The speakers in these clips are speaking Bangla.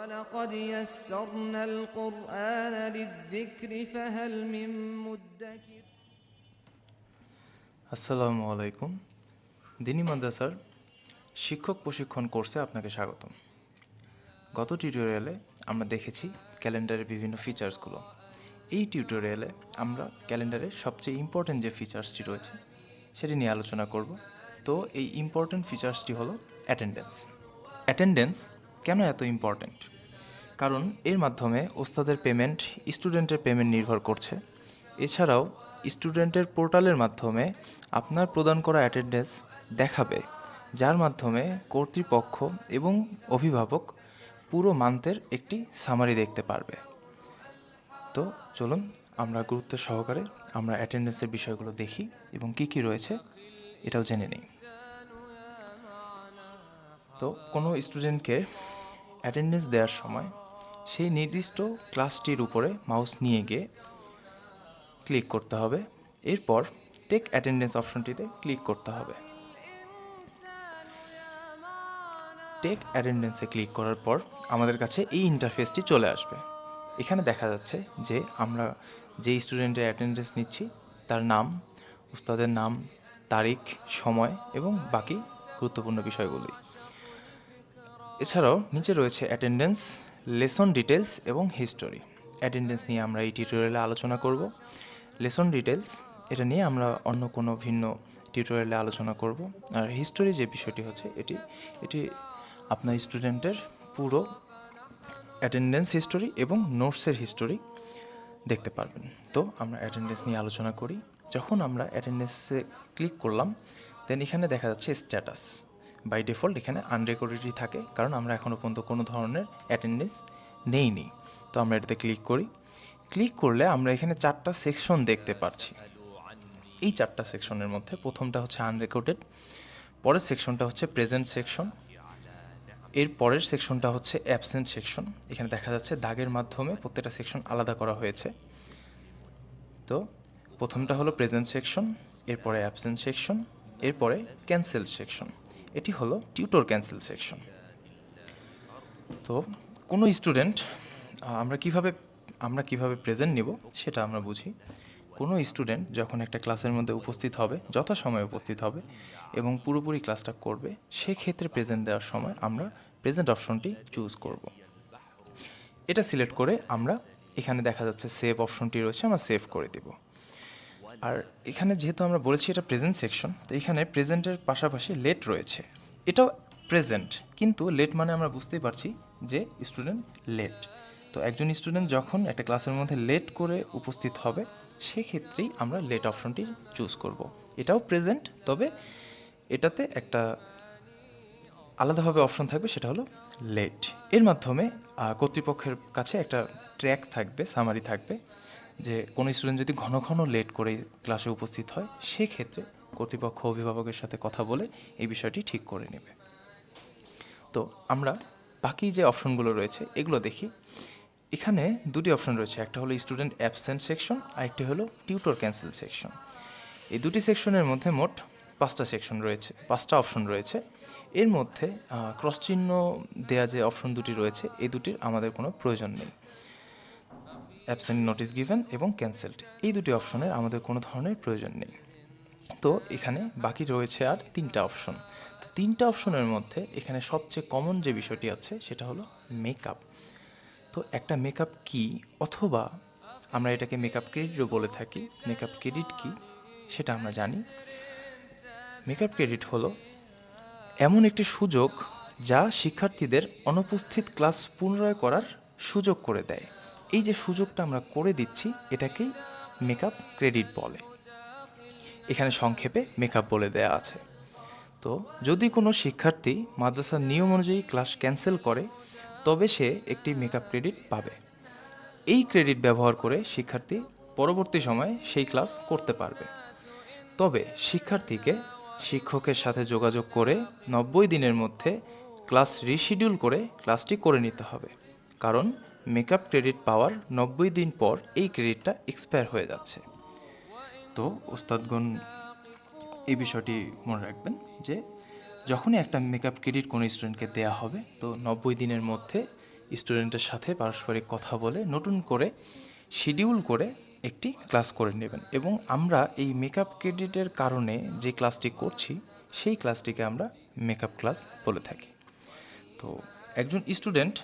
ولقد يسرنا القرآن للذكر فهل من مدكر আসসালামু আলাইকুম। দিনী মাদ্রাসার শিক্ষক প্রশিক্ষণ কোর্সে আপনাকে স্বাগতম। গত টিউটোরিয়ালে আমরা দেখেছি ক্যালেন্ডারের বিভিন্ন ফিচার্সগুলো। এই টিউটোরিয়ালে আমরা ক্যালেন্ডারের সবচেয়ে ইম্পর্ট্যান্ট যে ফিচার্সটি রয়েছে সেটি নিয়ে আলোচনা করব। তো এই ইম্পর্ট্যান্ট ফিচার্সটি হলো অ্যাটেন্ডেন্স। অ্যাটেন্ডেন্স কেন এত ইম্পর্ট্যান্ট? কারণ এর মাধ্যমে ওস্তাদের পেমেন্ট, স্টুডেন্টের পেমেন্ট নির্ভর করছে। এছাড়াও স্টুডেন্টের পোর্টালের মাধ্যমে আপনার প্রদান করা অ্যাটেন্ডেন্স দেখাবে, যার মাধ্যমে কর্তৃপক্ষ এবং অভিভাবক পুরো মান্থের একটি সামারি দেখতে পারবে। তো চলুন আমরা গুরুত্ব সহকারে আমরা অ্যাটেন্ডেন্সের বিষয়গুলো দেখি এবং কি কি রয়েছে এটাও জেনে নিই। তো কোনো স্টুডেন্টকে অ্যাটেন্ডেন্স দেওয়ার সময় সেই নির্দিষ্ট ক্লাসটির উপরে মাউস নিয়ে গিয়ে ক্লিক করতে হবে। এরপর টেক অ্যাটেন্ডেন্স অপশনটিতে ক্লিক করতে হবে। টেক অ্যাটেন্ডেন্সে ক্লিক করার পর আমাদের কাছে এই ইন্টারফেসটি চলে আসবে। এখানে দেখা যাচ্ছে যে আমরা যে স্টুডেন্টের অ্যাটেন্ডেন্স নিচ্ছি তার নাম, উস্তাদের নাম, তারিখ, সময় এবং বাকি গুরুত্বপূর্ণ বিষয়গুলি। এছাড়াও নিচে রয়েছে অ্যাটেন্ডেন্স, লেসন ডিটেলস এবং হিস্টোরি। অ্যাটেন্ডেন্স নিয়ে আমরা এই টিউটোরিয়ালে আলোচনা করব। লেসন ডিটেলস এটা নিয়ে আমরা অন্য কোনো ভিন্ন টিউটোরিয়ালে আলোচনা করব। আর হিস্টোরি যে বিষয়টি হচ্ছে এটি আপনার স্টুডেন্টের পুরো অ্যাটেন্ডেন্স হিস্টোরি এবং নোটসের হিস্টোরি দেখতে পারবেন। তো আমরা অ্যাটেন্ডেন্স নিয়ে আলোচনা করি। যখন আমরা অ্যাটেন্ডেন্সে ক্লিক করলাম দেন এখানে দেখা যাচ্ছে স্ট্যাটাস। বাই ডিফল্ট এখানে আনরেকর্ডেডই থাকে, কারণ আমরা এখনও পর্যন্ত কোনো ধরনের অ্যাটেন্ডেন্স নেইনি। তো আমরা এটাতে ক্লিক করি। ক্লিক করলে আমরা এখানে 4টা সেকশন দেখতে পাচ্ছি। এই 4টা সেকশনের মধ্যে প্রথমটা হচ্ছে আনরেকর্ডেড, পরের সেকশনটা হচ্ছে প্রেজেন্ট সেকশন, এর পরের সেকশনটা হচ্ছে অ্যাবসেন্ট সেকশন। এখানে দেখা যাচ্ছে দাগের মাধ্যমে প্রত্যেকটা সেকশন আলাদা করা হয়েছে। তো প্রথমটা হলো প্রেজেন্ট সেকশন, এরপরে অ্যাবসেন্ট সেকশন, এরপরে ক্যান্সেল সেকশন। এটি হলো টিউটর ক্যান্সেল সেকশন। তো কোনো স্টুডেন্ট আমরা কিভাবে প্রেজেন্ট নেব সেটা আমরা বুঝি। কোনো স্টুডেন্ট যখন একটা ক্লাসের মধ্যে উপস্থিত হবে, যথাসময়ে উপস্থিত হবে এবং পুরোপুরি ক্লাসটা করবে, সেক্ষেত্রে প্রেজেন্ট দেওয়ার সময় আমরা প্রেজেন্ট অপশনটি চুজ করব। এটা সিলেক্ট করে আমরা এখানে দেখা যাচ্ছে সেভ অপশনটি রয়েছে, আমরা সেভ করে দেব। আর এখানে যেহেতু আমরা বলেছি এটা প্রেজেন্ট সেকশন, তো এখানে প্রেজেন্টের পাশাপাশি লেট রয়েছে। এটাও প্রেজেন্ট, কিন্তু লেট মানে আমরা বুঝতেই পারছি যে স্টুডেন্ট লেট। তো একজন স্টুডেন্ট যখন একটা ক্লাসের মধ্যে লেট করে উপস্থিত হবে সেক্ষেত্রেই আমরা লেট অপশনটি চুজ করব। এটাও প্রেজেন্ট, তবে এটাতে একটা আলাদাভাবে অপশন থাকবে, সেটা হলো লেট। এর মাধ্যমে কর্তৃপক্ষের কাছে একটা ট্র্যাক থাকবে, সামারি থাকবে, যে কোনো স্টুডেন্ট যদি ঘন ঘন লেট করে ক্লাসে উপস্থিত হয় সেক্ষেত্রে কর্তৃপক্ষ অভিভাবকের সাথে কথা বলে এই বিষয়টি ঠিক করে নেবে। তো আমরা বাকি যে অপশনগুলো রয়েছে এগুলো দেখি। এখানে দুটি অপশন রয়েছে, একটা হলো স্টুডেন্ট অ্যাবসেন্ট সেকশন, আরেকটি হলো টিউটর ক্যান্সেল সেকশন। এই দুটি সেকশনের মধ্যে মোট 5টা অপশন রয়েছে। এর মধ্যে ক্রস চিহ্ন দেয়া যে অপশন দুটি রয়েছে এই দুটির আমাদের কোনো প্রয়োজন নেই। অ্যাবসেন্ট নোটিস গিভেন এবং ক্যান্সেলড, এই দুটি অপশনের আমাদের কোনো ধরনের প্রয়োজন নেই। তো এখানে বাকি রয়েছে আর 3টা অপশন। তো 3টা অপশনের মধ্যে এখানে সবচেয়ে কমন যে বিষয়টি আছে সেটা হলো মেকআপ। তো একটা মেকআপ কি, অথবা আমরা এটাকে মেকআপ ক্রেডিটও বলে থাকি। মেকআপ ক্রেডিট কি সেটা আমরা জানি। মেকআপ ক্রেডিট হলো এমন একটি সুযোগ যা শিক্ষার্থীদের অনুপস্থিত ক্লাস পুনরায় করার সুযোগ করে দেয়। এই যে সুযোগটা আমরা করে দিচ্ছি এটাকেই মেকআপ ক্রেডিট বলে। এখানে সংক্ষেপে মেকআপ বলে দেয়া আছে। তো যদি কোনো শিক্ষার্থী মাদ্রাসার নিয়ম অনুযায়ী ক্লাস ক্যান্সেল করে তবে সে একটি মেকআপ ক্রেডিট পাবে। এই ক্রেডিট ব্যবহার করে শিক্ষার্থী পরবর্তী সময়ে সেই ক্লাস করতে পারবে। তবে শিক্ষার্থীকে শিক্ষকের সাথে যোগাযোগ করে 90 দিনের মধ্যে ক্লাস রিশিডিউল করে ক্লাসটি করে নিতে হবে, কারণ মেকআপ ক্রেডিট পাওয়ার 90 দিন পর এই ক্রেডিটটা এক্সপায়ার হয়ে যাচ্ছে। তো ওস্তাদগণ এই বিষয়টি মনে রাখবেন যে যখনই একটা মেকআপ ক্রেডিট কোনো স্টুডেন্টকে দেওয়া হবে তো 90 দিনের মধ্যে স্টুডেন্টের সাথে পারস্পরিক কথা বলে নতুন করে শিডিউল করে একটি ক্লাস করে নেবেন, এবং আমরা এই মেকআপ ক্রেডিটের কারণে যে ক্লাসটি করছি সেই ক্লাসটিকে আমরা মেকআপ ক্লাস বলে থাকি। তো একজন স্টুডেন্ট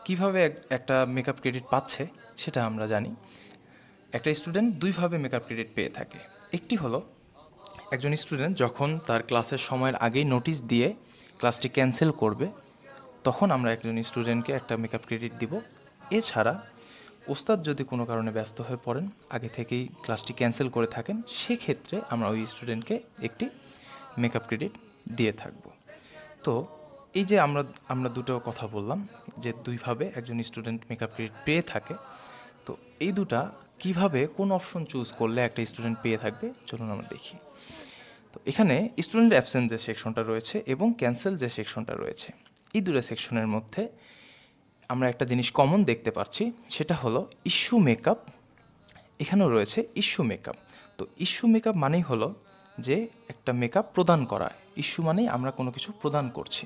কিভাবে একটা মেকআপ ক্রেডিট পাচ্ছে সেটা আমরা জানি। একটা স্টুডেন্ট দুইভাবে মেকআপ ক্রেডিট পেয়ে থাকে। একটি হলো একজন স্টুডেন্ট যখন তার ক্লাসের সময়ের আগেই নোটিশ দিয়ে ক্লাসটি ক্যান্সেল করবে, তখন আমরা একজন স্টুডেন্টকে একটা মেকআপ ক্রেডিট দিব। এছাড়া ওস্তাদ যদি কোনো কারণে ব্যস্ত হয়ে পড়েন, আগে থেকেই ক্লাসটি ক্যান্সেল করে থাকেন, সেক্ষেত্রে আমরা ওই স্টুডেন্টকে একটি মেকআপ ক্রেডিট দিয়ে থাকব। তো এই যে আমরা দুটো কথা বললাম যে দুইভাবে একজন স্টুডেন্ট মেকআপ ক্রেডিট পেয়ে থাকে। তো এই দুটা কিভাবে কোন অপশন চুজ করলে একটা স্টুডেন্ট পেয়ে থাকবে চলুন আমরা দেখি। তো এখানে স্টুডেন্ট অ্যাবসেন্ট যে সেকশনটা রয়েছে এবং ক্যান্সেল যে সেকশনটা রয়েছে, এই দুটো সেকশনের মধ্যে আমরা একটা জিনিস কমন দেখতে পাচ্ছি, সেটা হলো ইস্যু মেকআপ। এখানেও রয়েছে ইস্যু মেকআপ। তো ইস্যু মেকআপ মানেই হলো যে একটা মেকআপ প্রদান করা। ইস্যু মানেই আমরা কোনো কিছু প্রদান করছি,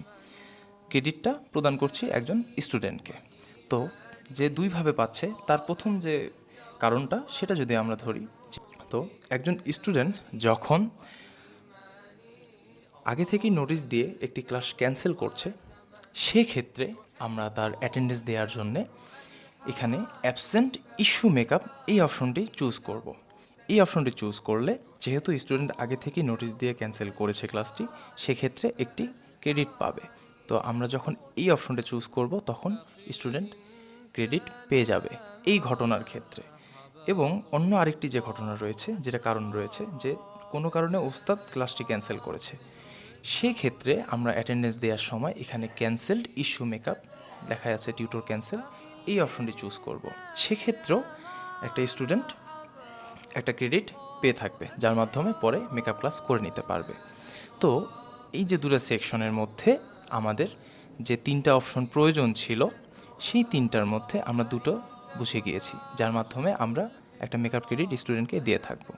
ক্রেডিটটা প্রদান করছি একজন স্টুডেন্টকে। তো যে দুইভাবে পাচ্ছে তার প্রথম যে কারণটা সেটা যদি আমরা ধরি, তো একজন স্টুডেন্ট যখন আগে থেকেই নোটিশ দিয়ে একটি ক্লাস ক্যান্সেল করছে, সেক্ষেত্রে আমরা তার অ্যাটেন্ডেন্স দেওয়ার জন্যে এখানে অ্যাবসেন্ট ইস্যু মেকআপ এই অপশনটি চুজ করব। এই অপশনটি চুজ করলে যেহেতু স্টুডেন্ট আগে থেকেই নোটিশ দিয়ে ক্যান্সেল করেছে ক্লাসটি, সেক্ষেত্রে একটি ক্রেডিট পাবে। তো আমরা যখন এই অপশনটা চুজ করব তখন স্টুডেন্ট ক্রেডিট পেয়ে যাবে এই ঘটনার ক্ষেত্রে। এবং অন্য আরেকটি যে ঘটনা রয়েছে, যেটা কারণ রয়েছে যে কোনো কারণে ওস্তাদ ক্লাসটি ক্যান্সেল করেছে, সেই ক্ষেত্রে আমরা অ্যাটেন্ডেন্স দেওয়ার সময় এখানে ক্যান্সেলড ইস্যু মেকআপ দেখা যাচ্ছে টিউটর ক্যান্সেল, এই অপশনটি চুজ করব। সেক্ষেত্রেও একটা স্টুডেন্ট একটা ক্রেডিট পেয়ে থাকবে, যার মাধ্যমে পরে মেকআপ ক্লাস করে নিতে পারবে। তো এই যে দুটো সেকশনের মধ্যে আমাদের যে তিনটা অপশন প্রয়োজন ছিল, সেই তিনটার মধ্যে আমরা দুটো বুঝে গিয়েছি, যার মাধ্যমে আমরা একটা মেকআপ ক্রেডিট স্টুডেন্টকে দিয়ে থাকবো।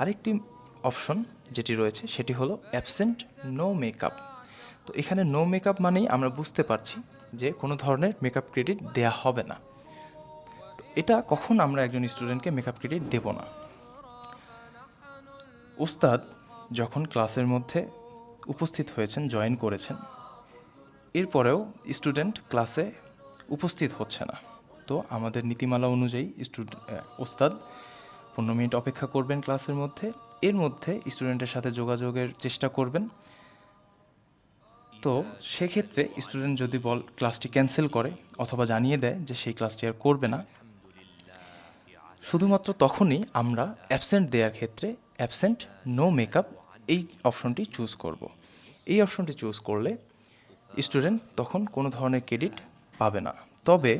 আরেকটি অপশন যেটি রয়েছে সেটি হলো অ্যাবসেন্ট নো মেকআপ। তো এখানে নো মেকআপ মানেই আমরা বুঝতে পারছি যে কোনো ধরনের মেকআপ ক্রেডিট দেয়া হবে না। তো এটা কখন আমরা একজন স্টুডেন্টকে মেকআপ ক্রেডিট দেব না? ওস্তাদ যখন ক্লাসের মধ্যে উপস্থিত হয়েছেন, জয়েন করেছেন, এরপরেও স্টুডেন্ট ক্লাসে উপস্থিত হচ্ছে না, তো আমাদের নীতিমালা অনুযায়ী ওস্তাদ 15 মিনিট অপেক্ষা করবেন ক্লাসের মধ্যে। এর মধ্যে স্টুডেন্টের সাথে যোগাযোগের চেষ্টা করবেন। তো সেক্ষেত্রে স্টুডেন্ট যদি ক্লাসটি ক্যান্সেল করে অথবা জানিয়ে দেয় যে সেই ক্লাসটি আর করবে না, শুধুমাত্র তখনই আমরা অ্যাবসেন্ট দেওয়ার ক্ষেত্রে অ্যাবসেন্ট নো মেকআপ এই অপশনটি চুজ করব। এই অপশনটি চুজ করলে স্টুডেন্ট তখন কোনো ধরনের ক্রেডিট পাবে না। তবে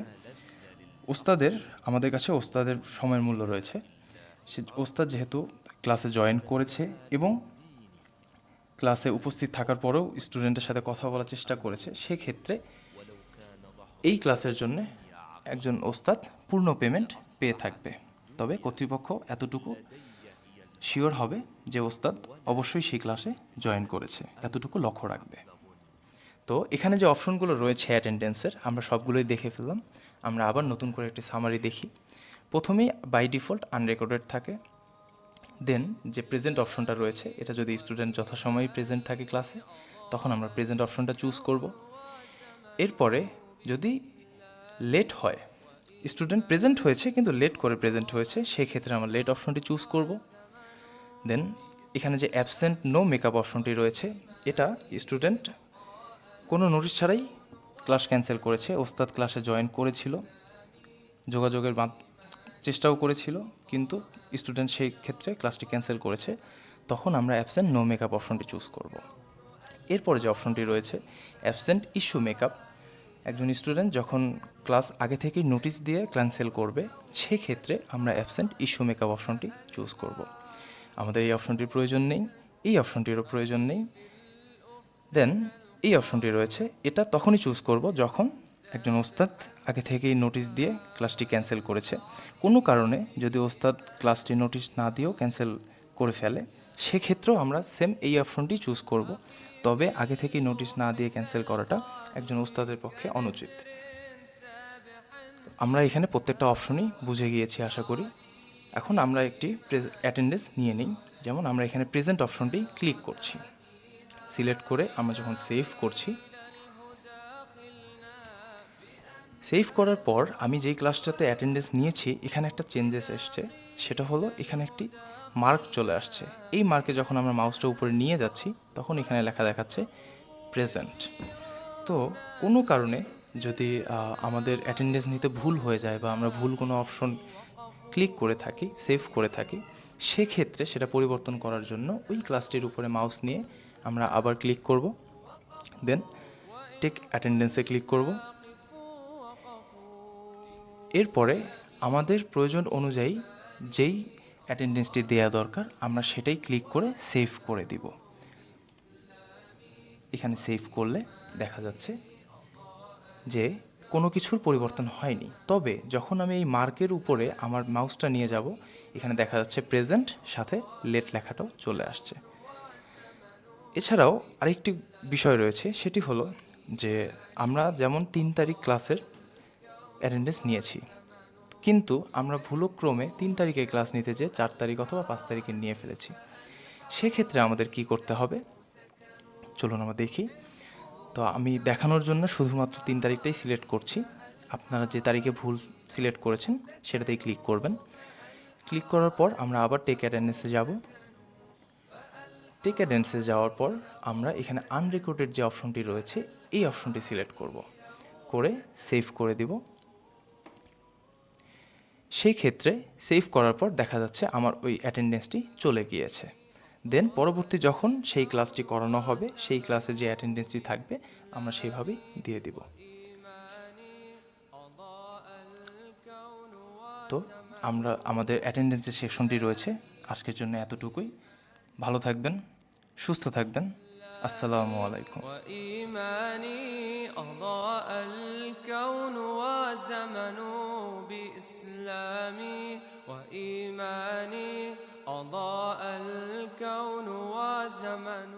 আমাদের কাছে ওস্তাদের সময়ের মূল্য রয়েছে। সে ওস্তাদ যেহেতু ক্লাসে জয়েন করেছে এবং ক্লাসে উপস্থিত থাকার পরেও স্টুডেন্টের সাথে কথা বলার চেষ্টা করেছে, সেক্ষেত্রে এই ক্লাসের জন্য একজন ওস্তাদ পূর্ণ পেমেন্ট পেয়ে থাকবে। তবে কর্তৃপক্ষ এতটুকু শিওর হবে যে ওস্তাদ অবশ্যই সেই ক্লাসে জয়েন করেছে, এতটুকু লক্ষ্য রাখবে। তো এখানে যে অপশনগুলো রয়েছে অ্যাটেন্ডেন্সের, আমরা সবগুলোই দেখে ফেললাম। আমরা আবার নতুন করে একটি সামারি দেখি। প্রথমেই বাই ডিফল্ট আনরেকর্ডেড থাকে। দেন যে প্রেজেন্ট অপশনটা রয়েছে, এটা যদি স্টুডেন্ট যথাসময়ে প্রেজেন্ট থাকে ক্লাসে, তখন আমরা প্রেজেন্ট অপশনটা চুজ করব। এরপরে যদি লেট হয়, স্টুডেন্ট প্রেজেন্ট হয়েছে কিন্তু লেট করে প্রেজেন্ট হয়েছে, সেই ক্ষেত্রে আমরা লেট অপশনটি চুজ করব। দেন এখানে যে অ্যাবসেন্ট নো মেকআপ অপশনটি রয়েছে, এটা স্টুডেন্ট কোনো নোটিশ ছাড়াই ক্লাস ক্যান্সেল করেছে, ওস্তাদ ক্লাসে জয়েন করেছিল, যোগাযোগের চেষ্টাও করেছিল, কিন্তু স্টুডেন্ট সেই ক্ষেত্রে ক্লাসটি ক্যান্সেল করেছে, তখন আমরা অ্যাবসেন্ট নো মেকআপ অপশনটি চুজ করব। এরপরে যে অপশনটি রয়েছে অ্যাবসেন্ট ইস্যু মেকআপ, একজন স্টুডেন্ট যখন ক্লাস আগে থেকেই নোটিশ দিয়ে ক্যান্সেল করবে, সেক্ষেত্রে আমরা অ্যাবসেন্ট ইস্যু মেকআপ অপশনটি চুজ করব। আমাদের এই অপশনটির প্রয়োজন নেই, এই অপশনটিরও প্রয়োজন নেই। দেন এই অপশনটি রয়েছে, এটা তখনই চুজ করব যখন একজন ওস্তাদ আগে থেকেই নোটিশ দিয়ে ক্লাসটি ক্যান্সেল করেছে। কোনো কারণে যদি ওস্তাদ ক্লাসটি নোটিশ না দিয়েও ক্যান্সেল করে ফেলে, সেক্ষেত্রেও আমরা সেম এই অপশনটি চুজ করব। তবে আগে থেকেই নোটিশ না দিয়ে ক্যান্সেল করাটা একজন ওস্তাদের পক্ষে অনুচিত। আমরা এখানে প্রত্যেকটা অপশনই বুঝে গিয়েছি আশা করি। এখন আমরা একটি অ্যাটেন্ডেন্স নিয়ে নিই। যেমন আমরা এখানে প্রেজেন্ট অপশনটি ক্লিক করছি, সিলেক্ট করে আমরা যখন সেভ করছি, সেভ করার পর আমি যেই ক্লাসটাতে অ্যাটেন্ডেন্স নিয়েছি এখানে একটা চেঞ্জেস এসছে। সেটা হলো এখানে একটি মার্ক চলে আসছে। এই মার্কে যখন আমরা মাউসটা উপরে নিয়ে যাচ্ছি তখন এখানে লেখা দেখাচ্ছে প্রেজেন্ট। তো কোনো কারণে যদি আমাদের অ্যাটেন্ডেন্স নিতে ভুল হয়ে যায় বা আমরা ভুল কোনো অপশন ক্লিক করে থাকি, সেভ করে থাকি, সেক্ষেত্রে সেটা পরিবর্তন করার জন্য ওই ক্লাসটির উপরে মাউস নিয়ে আমরা আবার ক্লিক করব, দেন টেক অ্যাটেন্ডেন্সে ক্লিক করব। এরপরে আমাদের প্রয়োজন অনুযায়ী যেই অ্যাটেন্ডেন্সটি দেওয়া দরকার আমরা সেটাই ক্লিক করে সেভ করে দিব। এখানে সেভ করলে দেখা যাচ্ছে যে কোনো কিছুর পরিবর্তন হয়নি। তবে যখন আমি এই মার্কের উপরে আমার মাউসটা নিয়ে যাব এখানে দেখা যাচ্ছে প্রেজেন্ট, সাথে লেট লেখাটাও চলে আসছে। এছাড়াও আরেকটি বিষয় রয়েছে, সেটি হলো যে আমরা যেমন 3 তারিখ ক্লাসের অ্যাটেন্ডেন্স নিয়েছি, কিন্তু আমরা ভুলক্রমে 3 তারিখে ক্লাস নিতে যেয়ে 4 তারিখ অথবা 5 তারিখে নিয়ে ফেলেছি। সেক্ষেত্রে আমাদের কি করতে হবে চলুন আমরা দেখি। তো আমি দেখানোর জন্য শুধুমাত্র 3 তারিখটাই সিলেক্ট করছি। আপনারা যে তারিখে ভুল সিলেক্ট করেছেন সেটাতেই ক্লিক করবেন। ক্লিক করার পর আমরা আবার টেক অ্যাটেন্ডেন্সে যাব। টেক অ্যাটেন্ডেন্সে যাওয়ার পর আমরা এখানে আনরেকর্ডেড যে অপশনটি রয়েছে এই অপশনটি সিলেক্ট করব, করে সেভ করে দিব। সেই ক্ষেত্রে সেভ করার পর দেখা যাচ্ছে আমার ওই অ্যাটেন্ডেন্সটি চলে গিয়েছে। দেন পরবর্তী যখন সেই ক্লাসটি করানো হবে সেই ক্লাসে যে অ্যাটেন্ডেন্সটি থাকবে আমরা সেইভাবেই দিয়ে দিব। তো আমরা আমাদের অ্যাটেন্ডেন্স যে সেকশনটি রয়েছে আজকের জন্য এতটুকুই। ভালো থাকবেন, সুস্থ থাকবেন। আসসালামু আলাইকুম। وإيماني أضاء الكون وزمن بإسلامي وإيماني أضاء الكون وزمن